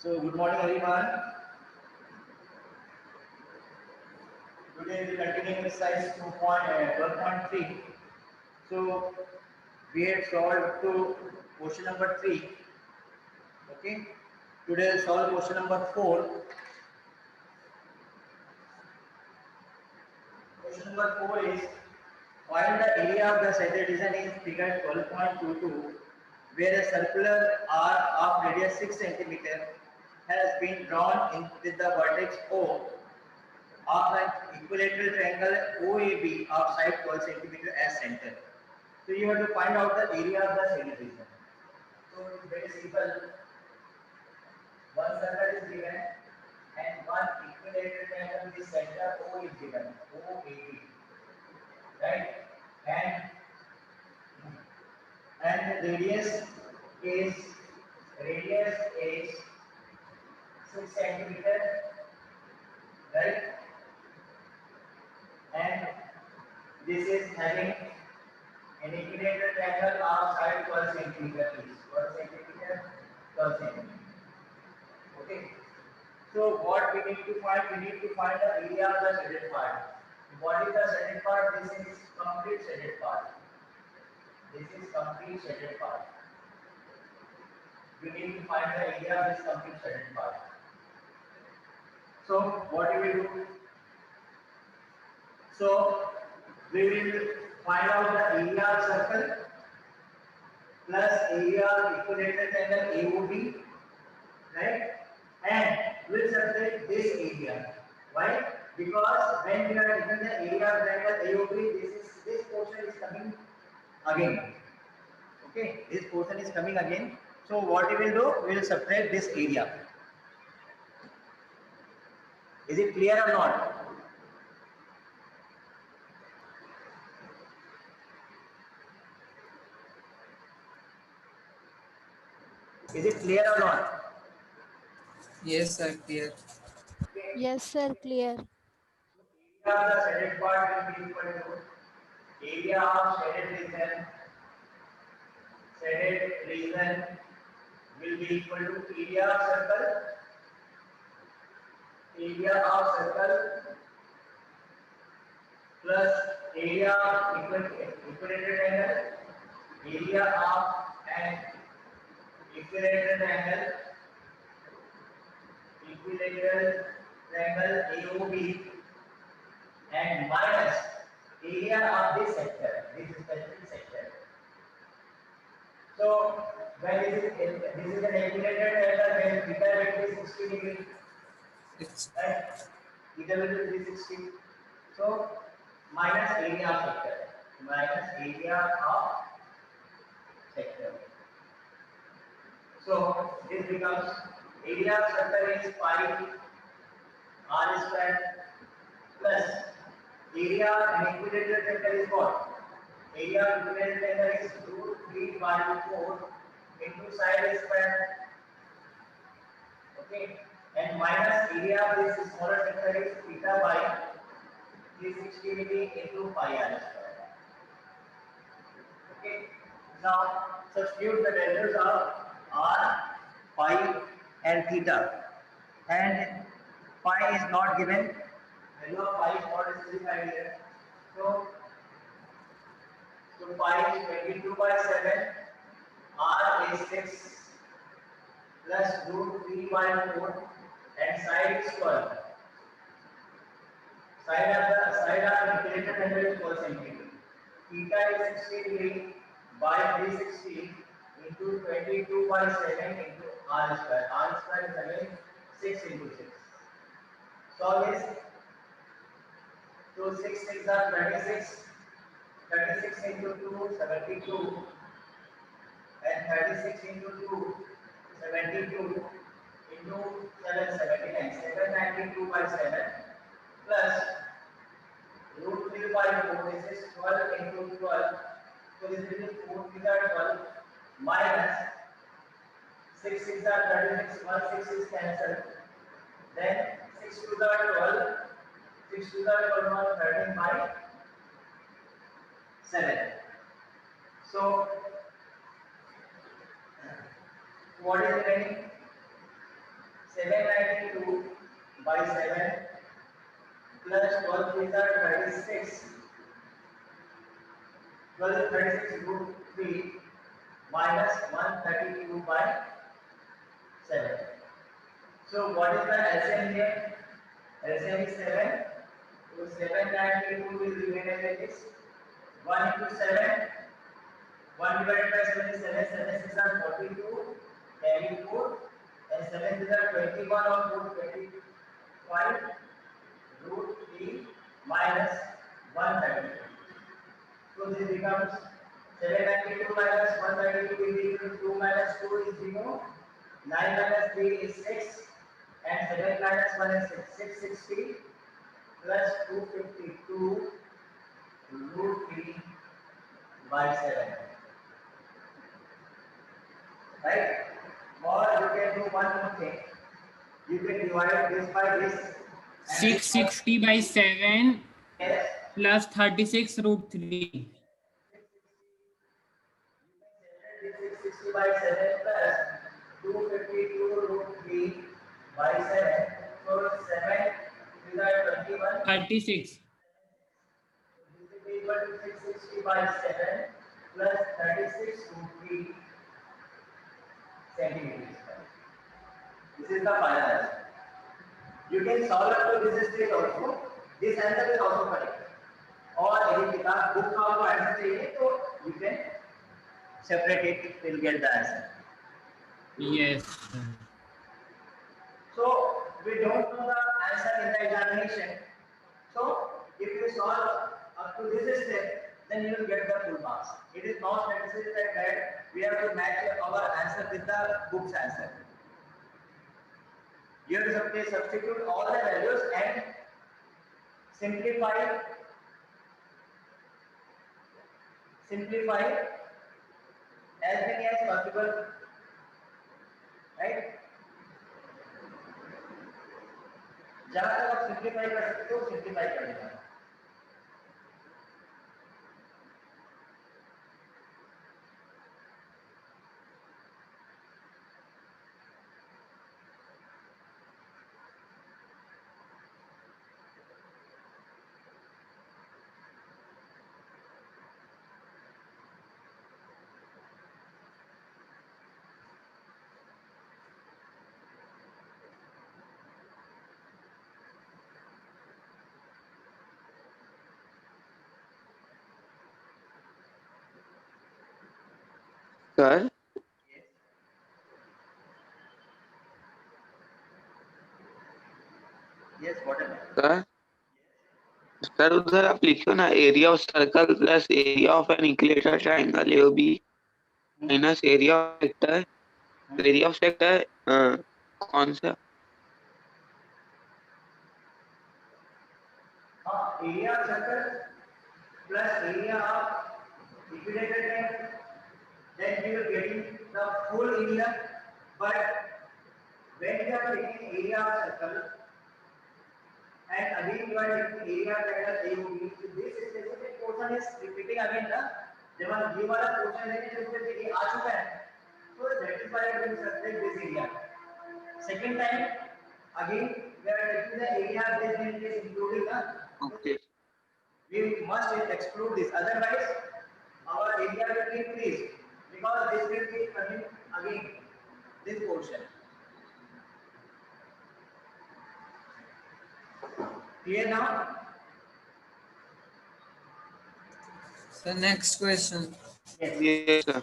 So good morning everyone. Today we are continuing exercise 12.3. So we had solved up to question number 3. Okay. Today we'll solve question number 4. Question number 4 is find the area of the Saturday design in figure 12.22 where a circular arc of radius 6 cm has been drawn in with the vertex O of an equilateral triangle OAB of side 12 cm as center. So you have to find out the area of the shaded region. So it's very simple. One circle is given and one equilateral triangle with center O is given, OAB, right? And is radius is 6 centimeter, right? And this is having an equilateral triangle of side 12 centimeter each. 12 centimeter, 12 centimeter. Okay. So what we need to find? We need to find the area of the shaded part. What is the shaded part? This is complete shaded part. This is complete shaded part. We need to find the area of this complete shaded part. So what we will do? So we will find out the area of circle plus area of equilateral triangle AOB, right? And we'll subtract this area. Why? Because when we are given the area of triangle AOB, this portion is coming again. Okay, this portion is coming again. So what we will do? We will subtract this area. Is it clear or not? Is it clear or not? Yes, sir, clear. Okay. Yes, sir, clear. Area of the shaded part will be equal to area of shaded region will be equal to area of circle plus area of equilateral triangle, area of an equilateral triangle AOB and minus area of this sector, this specific sector. So when this is an equilateral triangle, then theta will be 60 degree, It's right? Theta will be 360. So minus area of sector, minus area of sector. So this becomes area of circle is pi r square plus area and equilateral triangle is what? Area of equilateral triangle is root 3 by 4 into side square. Okay. And minus area of this smaller sector is theta by 360 degree into pi r square. Okay. Now substitute the values of r, pi and theta. And pi is not given. Value of pi is not specified here. So pi is 22 by 7, r is 6 plus root 3 by 4 and side is 12. Side of the equator angle is 12 centimeter. Theta is 60 degree by 360 into 22 by 7 into r square. R square is again 6 into 6. Solve this. So 6 6 are 36. 36 into 2, 72 and 36 into 2, 72 into 7, 79. 792 by 7 plus root 3 by 4, this is 12 into 12. So this will be 4 3 are 12 minus 6 6 are 36, 1 6 is cancelled. Then 6 2 are 12, 6 2 are 12, 13 by 7. So what is remaining? 792 by 7 plus 12 is 36. 12 36 root 3 minus 132 by 7. So what is the LCM here? LCM is 7. So 792 will remain as it is. 1 into 7. 1 divided by 7 is 7. 7 6 are 42. Carry 4. And 7 is 21 or 4 25. Root 3 minus 132. So this becomes 792 minus 132 is equal to 2 minus 2 is 0. 9 minus 3 is 6. And 7 minus 1 is 6. 660 plus 252 root 3 by 7. Right? Or you can do one more thing. You can divide this by this. 660 by 7 Yes. plus 36 root 3. 660 by 7 plus 252 root 3 by 7. So 7 is 21. 36. This is equal to 660 by 7 plus 36 root 3 centimeters. This is the final answer. You can solve up to this stage also. This answer is also correct. और यदि किताब book का आपको answer चाहिए तो you can separate it will get the answer. Yes. So we don't know the answer in the examination. So if you solve up to this step, then you will get the full marks. It is not necessary that we have to match our answer with the book's answer. You have to substitute all the values and simplify as many as possible, right? जहाँ तक आप simplify कर सकते हो simplify कर लेना. Sir Yes, whatever. Sir sir उधर आप लिखो ना area of circle plus area of an equilateral triangle A B minus area of sector कौन सा area of circle plus area of equilateral triangle, then we will getting the full area. But when we are taking area of circle and again you are taking area of triangle AOB, so this specific portion is repeating again ना. जब हम ये वाला portion लेंगे तो उसमें ये आ चुका है, तो that is why we will subtract this area. Second time again we are taking the area of this and this including ना. Okay We must exclude this, otherwise our area will be increased because this will be coming again this portion. Clear now? So next question. Yes. Yes sir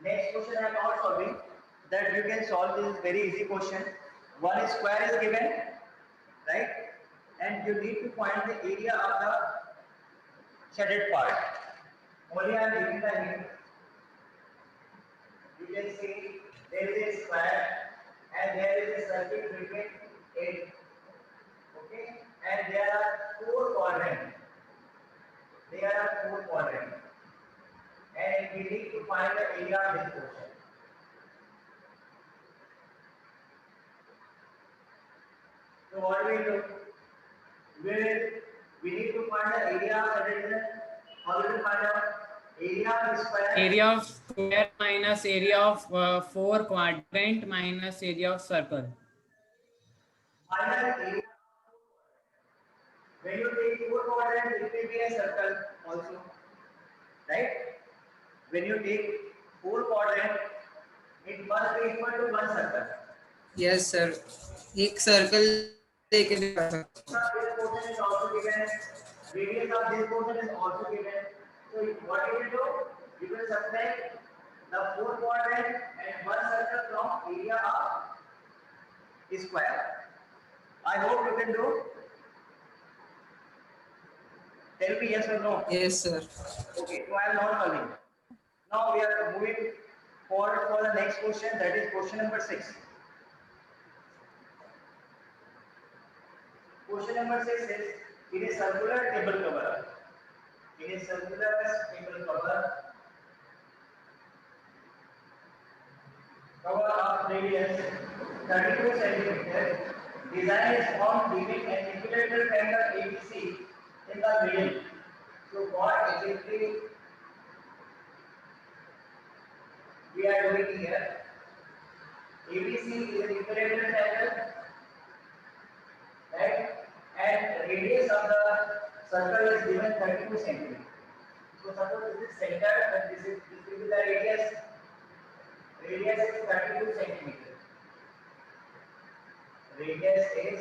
Next question I am not solving. That you can solve this very easy question. One square is given, right? And you need to find the area of the shaded part. Only I am giving the hint. You can see there is a square and there is a circle between it. Okay? And there are four quadrants. And we need to find the area of this portion. So what we do? We need to find the area of circle. How do we find out? Area of square. Area of square minus area of 4 quadrant minus area of circle. Minus area. When you take 4 quadrant, it will be a circle also, right? When you take 4 quadrant, it must be equal to one circle. Yes sir, एक circle लेके दिखा सकते This portion is also given. Radius of this portion is also given. So what you will do? You will subtract the 4 quadrant and one circle from area of square. I hope you can do. Tell me yes or no. हैं. Yes sir. Okay, so I am not solving. Now we are moving forward for the next question, that is question number 6. Question number 6 is, in a circular table cover, in a circular table cover of radius 32 centimeter, design is formed leaving an equilateral triangle ABC in the middle. So what exactly we are doing here? ABC is an equilateral triangle, right? And radius of the circle is given 32 centimeter. So suppose this is center and this will be the radius. Radius is 32 centimeter. Radius is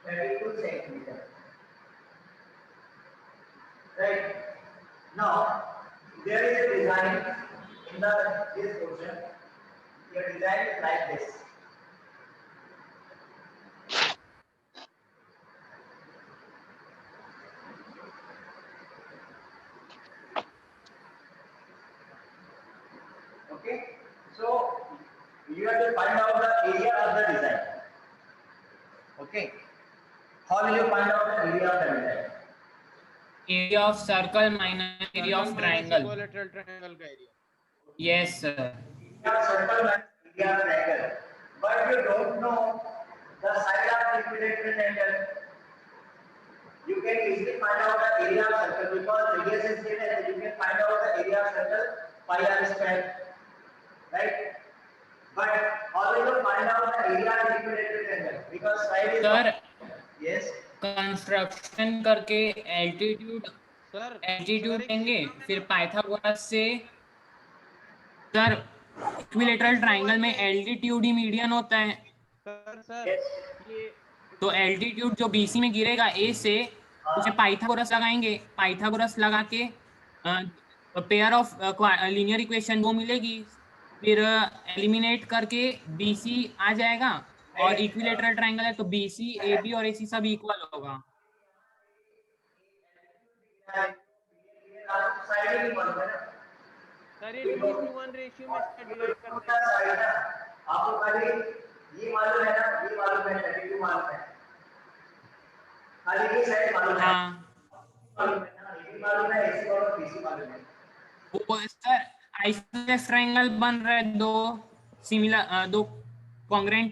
32 centimeter. Right. Now there is a design in this portion. Your design is like this. Okay, so you have to find out the area of the design. Okay, how will you find out the area of the design? Area of circle minus area of triangle. Equilateral triangle का area. Yes sir. Area of circle minus area of triangle, but you don't know the side of the equilateral triangle. You can easily find out the area of circle because radius is given, and you can find out the area of circle pi r square, right? But how will you find out the area of the equilateral triangle? Because side is Sir, yes. Construction करके altitude sir लेंगे, फिर Pythagoras से sir equilateral triangle में altitude ही median होता है. Sir ये तो altitude जो बीसी में गिरेगा ए से उसे पाइथागोरस लगाएंगे. पाइथागोरस लगा के पेयर ऑफ लीनियर इक्वेशन वो मिलेगी, फिर एलिमिनेट करके बीसी आ जाएगा. और इक्विलेटरल ट्रायंगल है तो बीसी एबी और एसी सब इक्वल होगा. साइड ही बनता है. सर ये 2:1 रेशियो में डिवाइड करते हैं. आपको खाली ये मालूम है ना, ये मालूम है, 32 मालूम है, खाली ये साइड मालूम है. मालूम है ना, ये मालूम है, ऐसे और बीसी मालूम है. वो सर आइसोसेलेस ट्रायंगल बन रहा है, दो सिमिलर दो कॉन्ग्रेंट,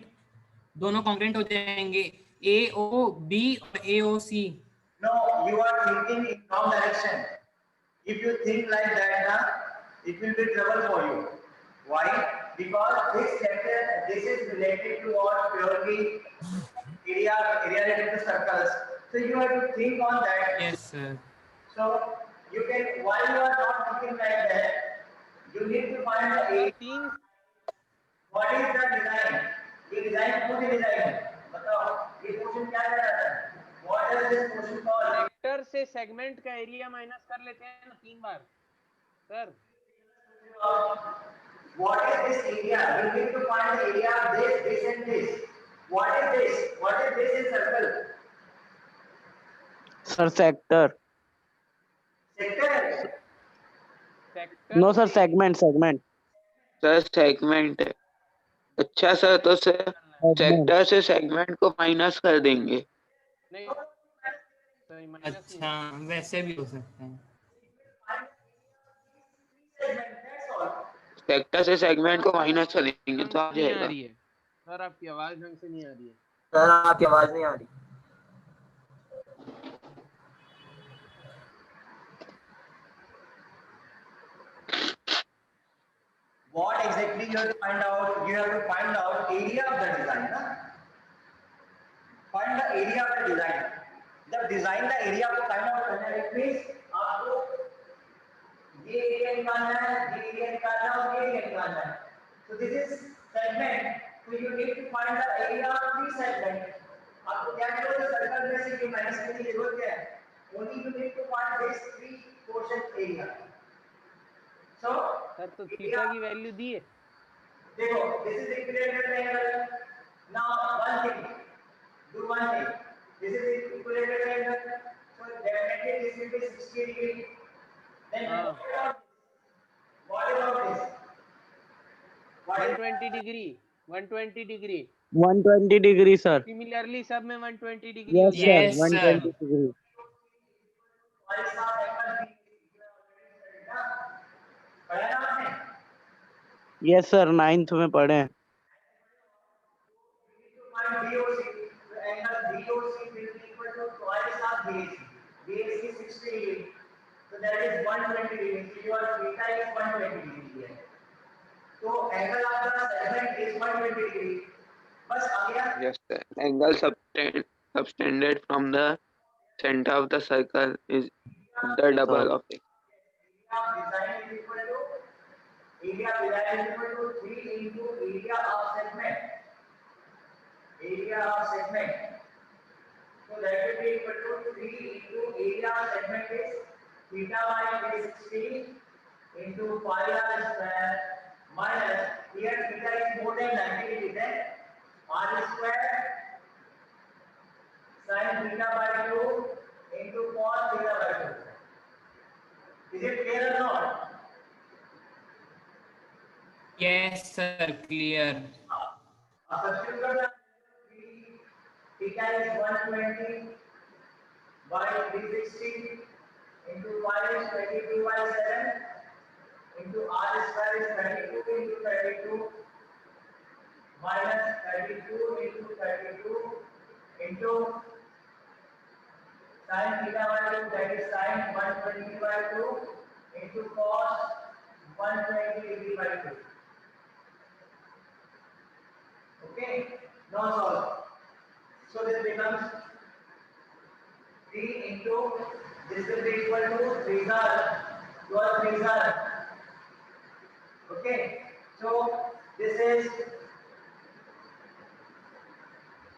दोनों कॉन्ग्रेंट हो जाएंगे AO B और AOC. No, you are thinking in wrong direction. If you think like that, na, it will be trouble for you. Why? Because this chapter, this is related to what purely area related to circles. So you have to think on that. Yes sir. So you can, while you are not thinking like that, you need to find the area. What is the design? ये design कौन सी design है? बताओ, ये question क्या कह रहा था? What does this question call? Vector से सेगमेंट का एरिया माइनस कर लेते हैं ना 3 बार. Sir What is this area? You need to find the area of this and this. What is this? What is this in circle? Sir sector. Sector. Sector no sir segment. Sir segment है. अच्छा sir, तो sir sector से segment को minus कर देंगे. नहीं sir minus अच्छा वैसे भी हो सकता है. सेक्टर से सेगमेंट को माइनस कर देंगे तो आ नहीं आ जाएगा. रही है सर, आपकी आवाज ढंग से नहीं आ रही है. सर आपकी आवाज नहीं आ रही। What exactly you have to find out? You have to find out area of the design. Na? Find the area of the design. जब डिजाइन का एरिया को फाइंड आउट करना है, इट मींस आपको ये एरिया निकालना है, ये एरिया निकालना है और ये एरिया निकालना है. So this is segment. So you need to find the area of three segment. आपको क्या करोगे सर्कल में से ये माइनस करने की जरूरत क्या है? Only you need to find this three portion area. So sir तो थीटा की वैल्यू दी है। देखो this is equilateral triangle. Now one thing, do one thing. This is equilateral triangle. So definitely this will be 60 degree. Then what about this? 120 degree 120 degree 120 degree sir. Similarly सब में 120 degree yes हो sir, जाएगा। Yes, sir. 120 degree. पढ़ा ना आपने? Yes sir, 9th में पढ़े हैं। Find BOC. So angle BOC will be equal to twice of BAC. BAC is 60 degree. So that is 120 degree. So your theta is 120 degree here. So angle of the segment is 120 degree. बस आ गया? Yes, sir. Angle subtended from the center of the circle is the double of it. Area of design is equal to area of design is equal to 3 into area of segment. Area of segment. So that will be equal to 3 into area of segment is theta by 360 into pi r square minus here theta is more than 90 degree then r square sin theta by 2 into cos theta by 2. Is it clear or not? Yes, sir. Clear. Substitute कर दें theta is 120 by 360 into pi is 22 by 7 into r square is 32 into 32 minus 32 into 32 into sin theta by 2 that is sin 120 by 2 into cos 120 degree by 2. Okay, now solve. So this becomes 3 into this will be equal to 3 12 3 okay, so this is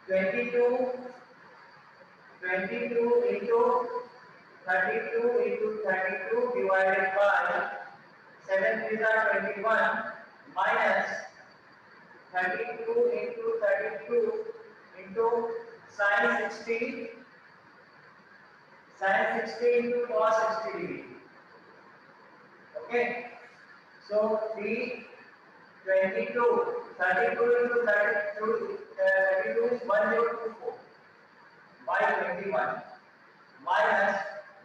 22 into 32 into 32 divided by 7 3 21 minus 32 into 32 into sin 60 into cos 60 degree. Okay, so 32 into 32 is 1024 by 21 minus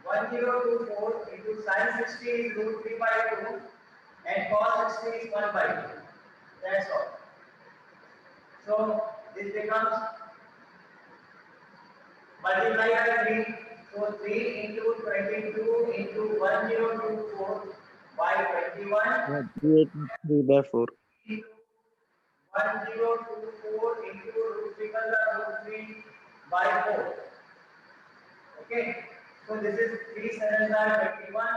1024 into sin 60 is root 3 by 2 and cos 60 is 1 by 2. That's all. So this becomes multiply by 3. So 3 into 22 into 1024 by 21 3/4। 1024 into root 3 by 4. Okay, so this is 3 7 are 21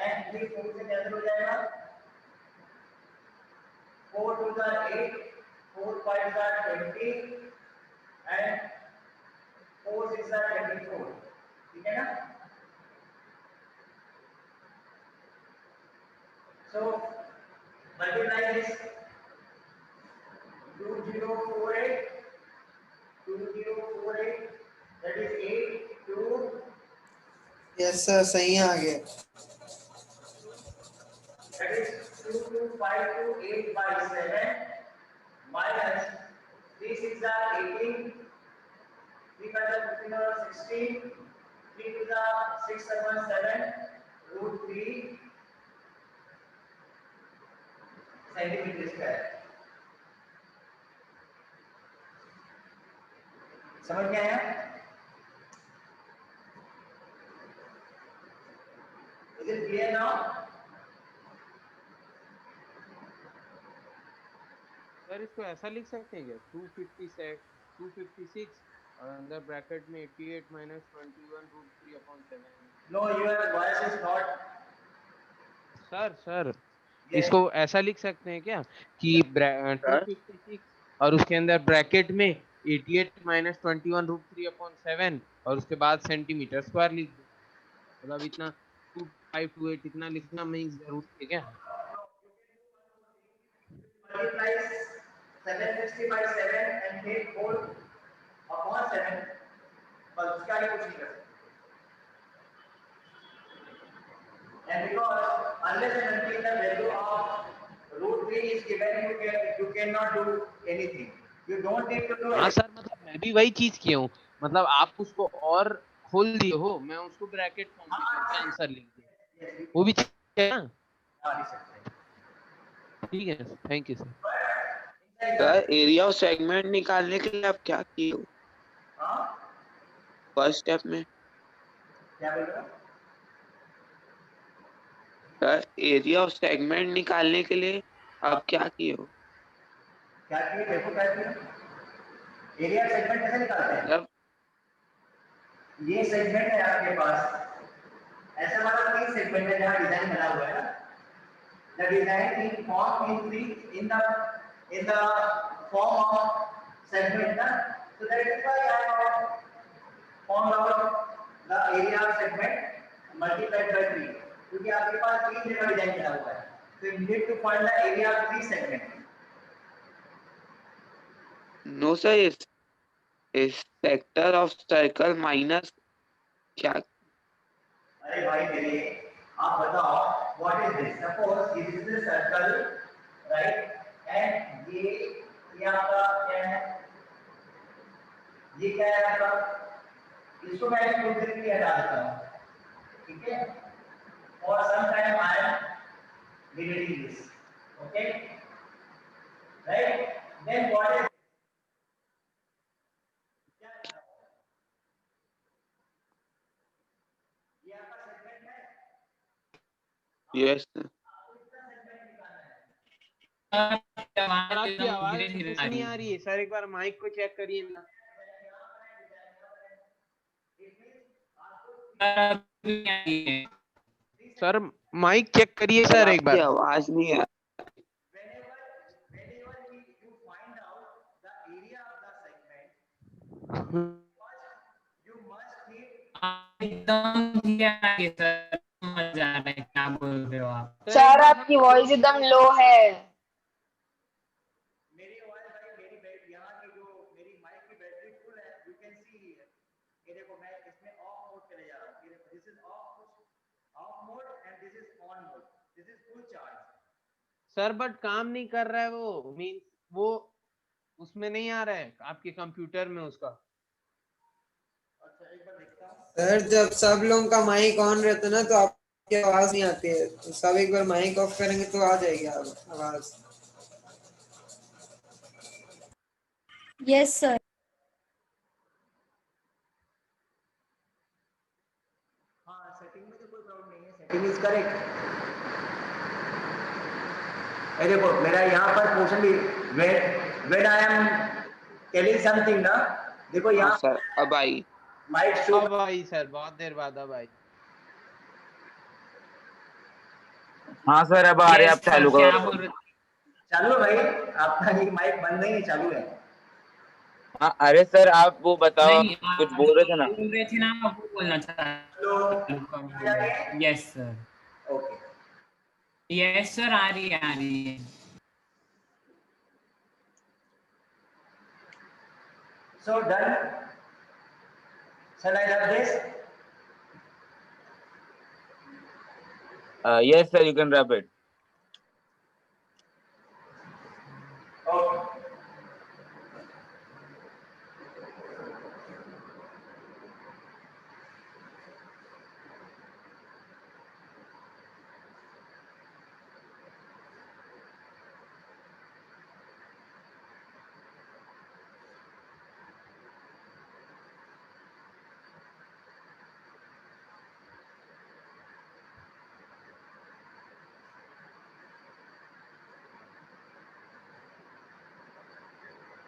and 3 4 से cancel हो जाएगा 4 2 are 8 4 5 are 20 and 4 6 are 24. ठीक है ना? So multiply this 2048 that is 8 2 yes sir, सही आ गया। that is 22528 by 7 minus 3 6 are 18 3 5 are 15 or 16 3 2 are 6 7 7 root 3 centimeter square. समझ में आया? Is it clear now? Sir इसको ऐसा लिख सकते हैं क्या 256 और अंदर ब्रैकेट में 88 minus 21 root 3/7। No, your voice is not. Sir Yes. इसको ऐसा लिख सकते हैं क्या कि 256 और उसके अंदर ब्रैकेट में 88 माइनस 21 रूट 3/7 और उसके बाद सेंटीमीटर स्क्वायर लिख दो। मतलब इतना 2528 इतना लिखना में जरूरी है क्या? Multiply 760 by 7 and take 4 upon 7. बस उसका ही कुछ नहीं कर सकते। And because unless and until the value of root 3 is given, you cannot do anything. You don't need to do हाँ anything. सर मतलब मैं भी वही चीज किया हूँ। मतलब आप उसको और खोल दिए हो, मैं उसको ब्रैकेट फॉर्म में करके आंसर लिख दिया। वो भी ठीक है ना? ठीक है thank you sir. Sir area of segment निकालने के लिए आप क्या किए हो फर्स्ट स्टेप में? क्या बोल रहे हो? सर एरिया ऑफ सेगमेंट निकालने के लिए आप क्या किए हो? क्या किए? देखो क्या किए? एरिया सेगमेंट कैसे निकालते हैं? मतलब ये सेगमेंट है आपके पास, ऐसा मतलब 3 सेगमेंट है जहाँ डिजाइन बना हुआ है ना। The design in form in the form of segment na? So that is why I have formed out the area of segment multiplied by 3 क्योंकि आपके पास 3 जगह डिजाइन बना हुआ है, so you need to find the area of 3 segment. No sir इस sector of circle minus क्या? अरे भाई मेरे आप बताओ what is this? Suppose this is the circle, right? And ये आपका क्या है? ये क्या है आपका? इसको मैं खुद से भी हटा देता हूँ, ठीक है? और sometime I am deleting this, okay? Right? Then what is ये आपका सेगमेंट है? यस सर आपकी आवाज धीरे धीरे कुछ नहीं आ रही है सर, एक बार माइक को चेक करिए ना। सर माइक चेक करिए सर एक आपकी बार। आवाज नहीं आ whenever you find out the area of the segment, you must need एकदम धीरे आगे सर, समझ आ रहा है क्या बोल रहे हो आप। सर आपकी वॉइस एकदम लो है। मेरी आवाज भाई मेरी यहाँ की जो मेरी माइक की बैटरी फुल है, यू कैन सी हियर। ये देखो मैं इसमें ऑफ मोड पे ले जा रहा हूँ, ये देखो this is of mode and this is on mode, this is full charge. Sir but काम नहीं कर रहा है वो, मींस वो उसमें नहीं आ रहा है आपके कंप्यूटर में उसका। अच्छा एक बार देखता हूँ। सर जब सब लोगों का माइक ऑन रहता है ना तो आपकी आवाज नहीं आती है, तो सब एक बार माइक ऑफ करेंगे तो आ जाएगी आवाज। Yes sir. हाँ सेटिंग में तो कोई प्रॉब्लम नहीं है, सेटिंग इज करेक्ट। ये देखो मेरा यहाँ पर पोर्शन भी when I am telling something ना, देखो हाँ यहाँ सर अब आई। माइक शो अब आई सर, बहुत देर बाद अब आई। हाँ सर अब आ रहे हैं, आप चालू क्या करो। बोल रहे थे? चालू है भाई, आपका ये माइक बंद नहीं है, चालू है। हाँ अरे सर आप वो बताओ, नहीं, कुछ आप बोल रहे थे ना। बोल रहे थे ना, आप वो बोलना हेलो चाहते। Yes sir, okay yes sir, आ रही है आ रही है। So done, shall I rub this? Yes sir, you can wrap it. Okay.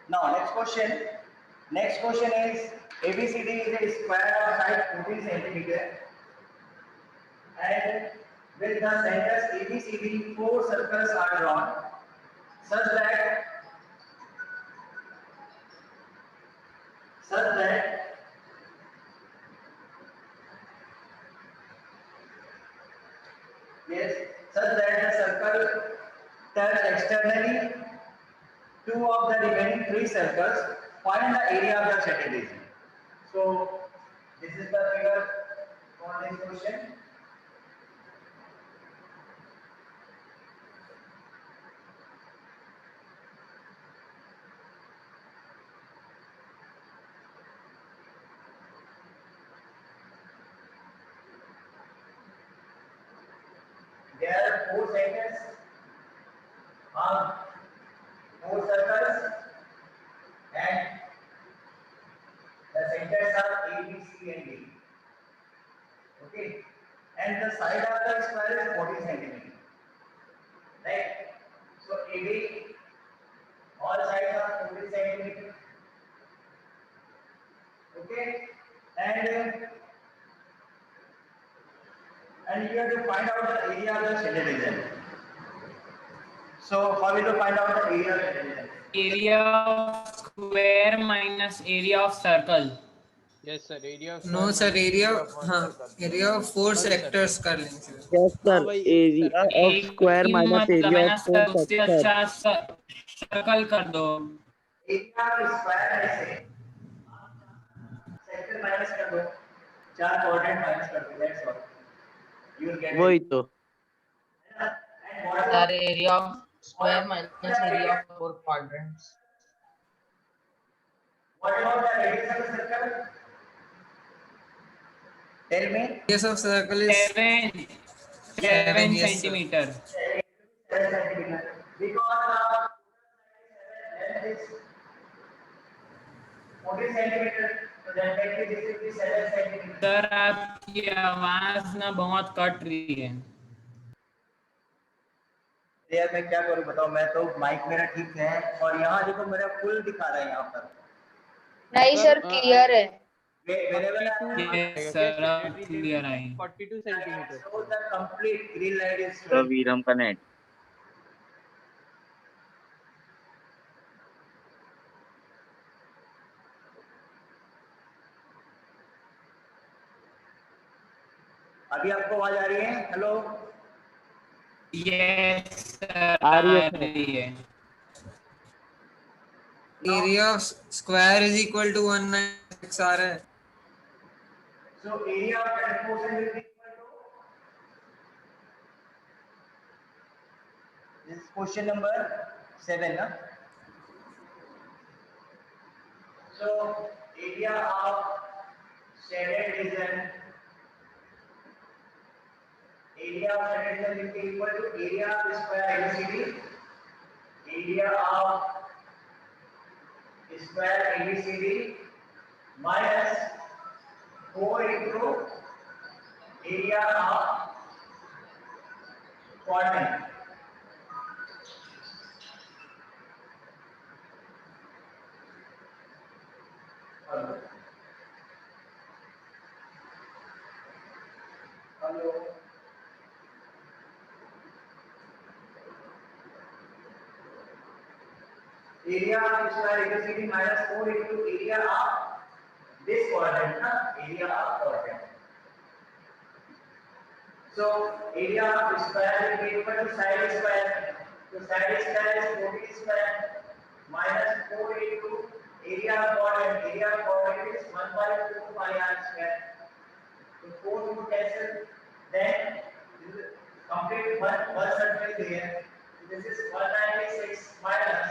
Now next question is ABCD is a square of side 14 centimeter and with the centers ABCD 4 circles are drawn such that the circle touch externally two of the remaining three circles. Find the area of the shaded region. So this is the figure for this question. There are four segments on four circles and the centers are A, B, C and D. Okay. And the side of the square is 40 centimeter. Right. So AB, all sides are 40 centimeter. Okay. And you have to find out the area of the shaded region. So how will you find out the area of the shaded region? Area of square minus area of circle. Yes sir, area of no sir area हाँ area of four sectors कर लेंगे sir. Yes हाँ sir, भाई area of एक square ही minus मतलब area है of ना फोर सर, उससे सेक्टर. अच्छा सर्कल कर दो. एरिया ऑफ स्क्वायर ऐसे सेक्टर माइनस कर दो, चार कोऑर्डिनेट माइनस कर दो, that's all. You will get वही it. तो. And what Sir, about area of square minus area of four quadrants. the radius of the circle? Tell me. Radius of circle is 7 7, yes sir. centimeter. 7 centimeter. Because the length is 40 centimeter. So definitely this will be 7 centimeter. Sir आपकी आवाज ना बहुत cut रही है. यार मैं क्या करूं बताओ, मैं तो माइक मेरा ठीक है और यहाँ देखो मेरा फुल दिखा रहा है यहाँ पर. नहीं सर क्लियर है. Yes sir, अब clear I. 42 centimetre. So the complete green light is The showing. Viram Connect. अभी आपको आवाज आ रही है? हेलो. Yes sir, आ रही है आ सर. रही है. Area of square is equal to 196 आ रहा है. So area of that portion will be equal to. This is question number 7, na? So area of shaded region. Area of shaded region will be equal to area of square ABCD. Area of square ABCD minus 4 into area of quadrant. Hello. Area of square ABCD minus 4 into area of this quadrant, na? Area of quadrant. So area of square will be equal to side square. So side square is 40 square minus 4 into area of quadrant. Area of quadrant is 1 by 4 pi r square. So 4 to cancel. Then this is complete one circle is here. So this is 196 minus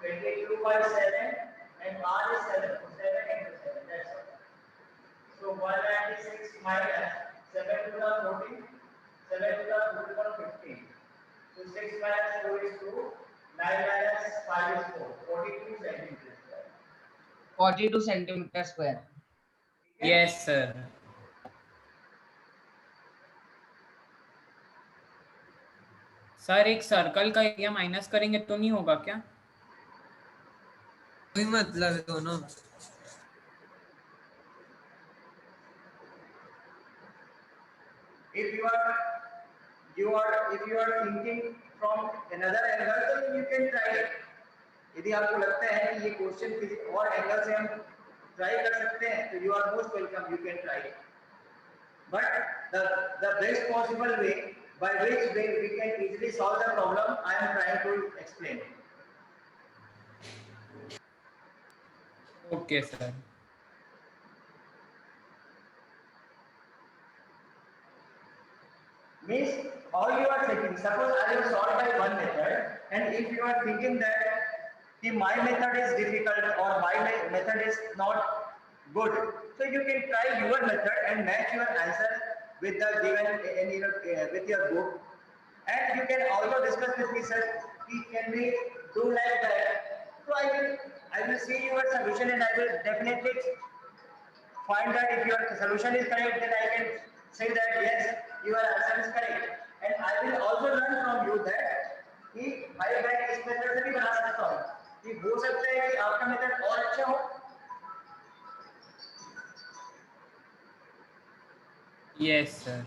22 by 7 and r is 7. So 7 into 7. That's all. So 196 minus 7 to the 14. 7 to the 15. So 6 minus 4 is 2. 9 minus 5 is 4. 42 centimeters square. 42 centimeter square. Yes sir. Sir एक circle का area minus करेंगे तो नहीं होगा क्या? कोई मतलब है दोनों। If you are thinking from another angle, then you can try it. यदि आपको लगता है कि ये क्वेश्चन किसी और एंगल से हम ट्राई कर सकते हैं, तो you are most welcome, you can try it. But the best possible way by which way we can easily solve the problem, I am trying to explain. Okay, sir. Means all you are thinking, suppose I will solve by one method, and if you are thinking that my method is difficult or my method is not good, so you can try your method and match your answer with the given with your book, and you can also discuss with me, sir, can we do like that? So I will see your solution, and I will definitely find that if your solution is correct, then I can say that yes, your answer is correct, and I will also learn from you that कि भाई मैं इस method से भी बना सकता हूँ, कि हो सकता है कि आपका मेथड और अच्छा हो. Yes, sir.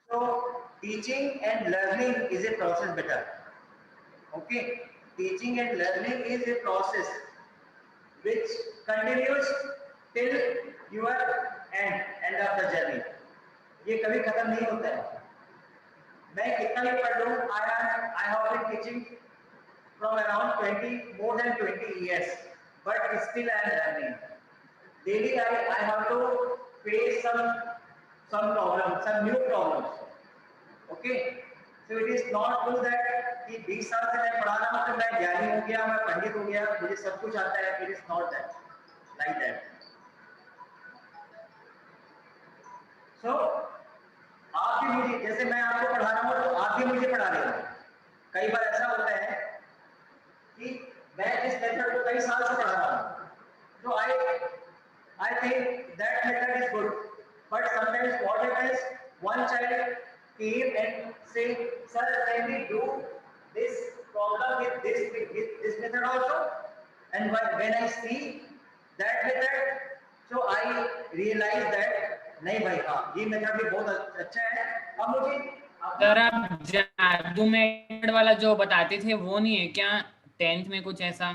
So teaching and learning is a process, beta. Okay, teaching and learning is a process which continues till your end of the journey. ये कभी खत्म नहीं होता है. मैं कितना भी पढ़ लूँ, I have been teaching from around more than 20 years, but still I am learning. Daily I have to face some problems, some new problems. Okay, so it is not true that कि 20 साल से मैं पढ़ा रहा हूँ तो मैं ज्ञानी हो गया, मैं पंडित हो गया, मुझे सब कुछ आता है. It is not that, like that. So आप भी मुझे, जैसे मैं आपको पढ़ा रहा हूँ तो आप भी मुझे पढ़ा रहे हो. कई बार ऐसा होता है कि मैं इस मेथड को कई साल से पढ़ा रहा हूँ, तो I think that method is good, but sometimes what happens, one child came and say, sir, can we do this problem with this method also? And when I see that method, so I realize that नहीं भाई, हाँ ये method भी बहुत अच्छा है. अब मुझे सर आप जादू मेथड वाला जो बताते थे वो नहीं है क्या 10th में कुछ ऐसा?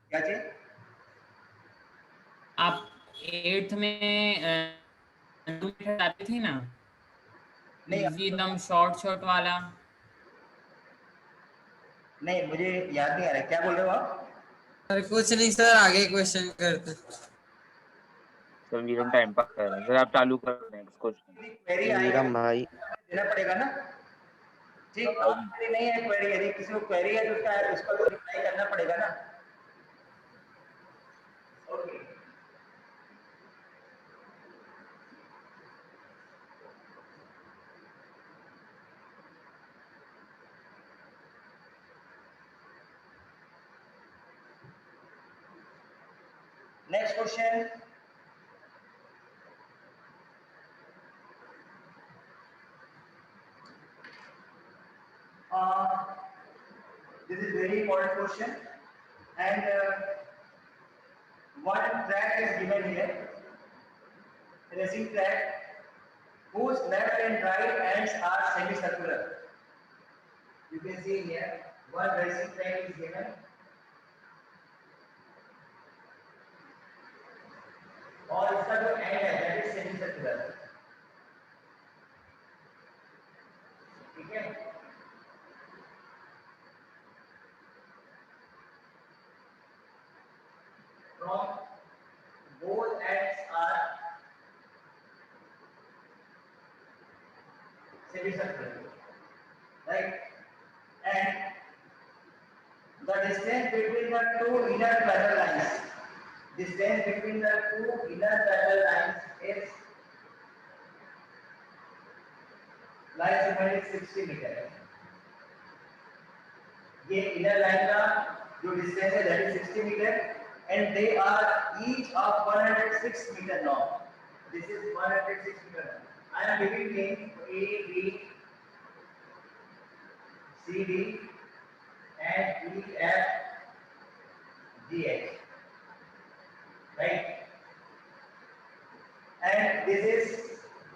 क्या चीज? आप 8th में बताते थे ना, इजी एकदम शॉर्ट वाला. नहीं, मुझे याद नहीं आ रहा, क्या बोल रहे हो आप? सर कुछ नहीं सर, आगे क्वेश्चन करते. सर वीरम टाइम पास कर रहा है, सर आप चालू कर नेक्स्ट क्वेश्चन. वीरम भाई देना पड़ेगा ना. ठीक, आपके नहीं है क्वेरी, यदि किसी को क्वेरी है तो उसका रिप्लाई करना पड़ेगा ना. Okay, next question. This is very important question, and one track is given here, racing track, whose left and right ends are semicircular. You can see here one racing track is given. और इसका जो and है that is सेमीसर्कुलर. ठीक है, from both ends are semicircular, right? And the distance between the two inner parallel lines, distance between the two inner parallel lines is like symmetric 60 meter. ये inner line का जो distance है that is 60 meter, and they are each of 106 meter long. This is 106 meter long. I am giving name A, B, C, D, and E, F, G, GH, right? And this is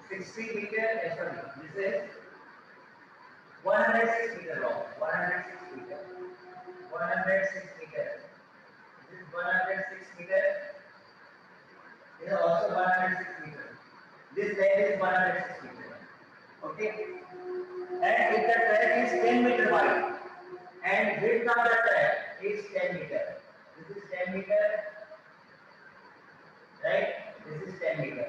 60 meter, sorry, this is 106 meter long, 106 meter, 106 meter. This is 106 meter. This is also 106 meter. This length is 106 meter. Okay. And if the track is 10 meter wide and width of the track is 10 meter. This is 10 meter, right? This is 10 meter.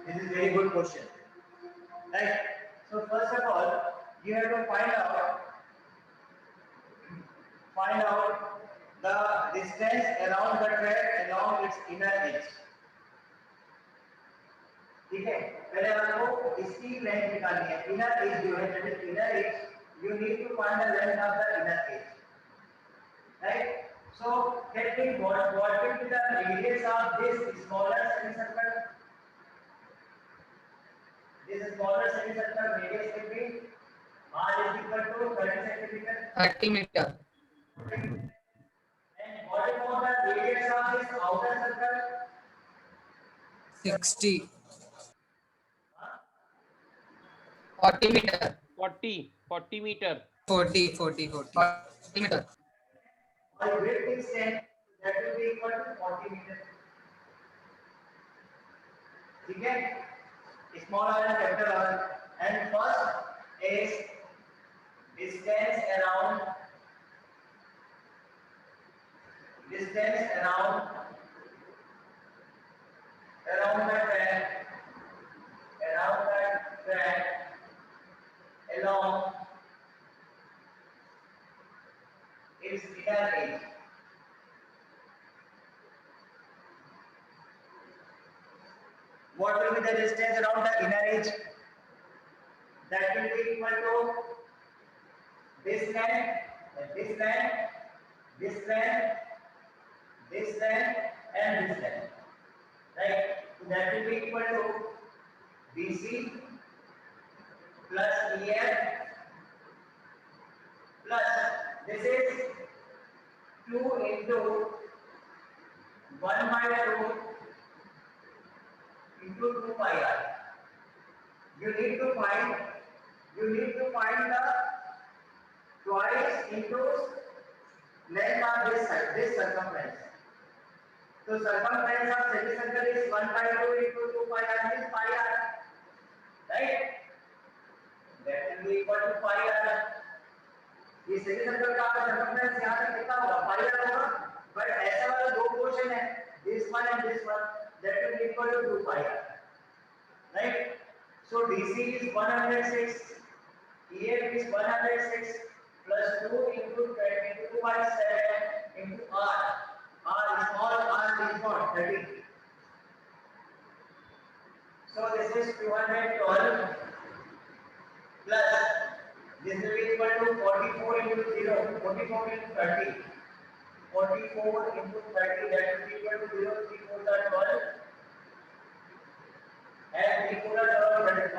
This is very good question, right? So first of all, you have to find out the distance around the track along its inner edge. ठीक है, पहले आपको इसकी length निकालनी है. Inner edge जो है, that is inner edge, you need to find the length of the inner edge, right? So let me what will be the radius of this smaller semicircle? This smaller semicircle radius will be r is equal to 30 centimeter. 30 meter. And what about the radius of this outer circle? 60. 40 meter. 40 meter. 40 meter. Or width is 10, that will be equal to 40 meter. ठीक है? Small r and capital R. And first is distance around the track, along its inner edge. What will be the distance around the inner edge? That will be equal to this length, this length, this length, this length, and this length. Right? So that will be equal to BC plus EF plus this is 2 into 1 by 2 into 2 pi r. You need to find the twice into length of this circumference. So circumference of semicircle is 1 by 2 into 2 pi r is pi r, right? That will be equal to pi r. ये semicircle का circumference यहाँ तक कितना होगा? pi r होगा. But ऐसा वाला दो पोर्शन है, this one and this one, that will be equal to 2 pi r, right? So DC is 106, EF is 106 plus 2 into 22 by 7 into r. R small r is not 30. So this is 212 plus this will be equal to 44 into 0, 44 into 30. 44 into 30, that will be equal to 0, 3 4 12 and 3 4 12.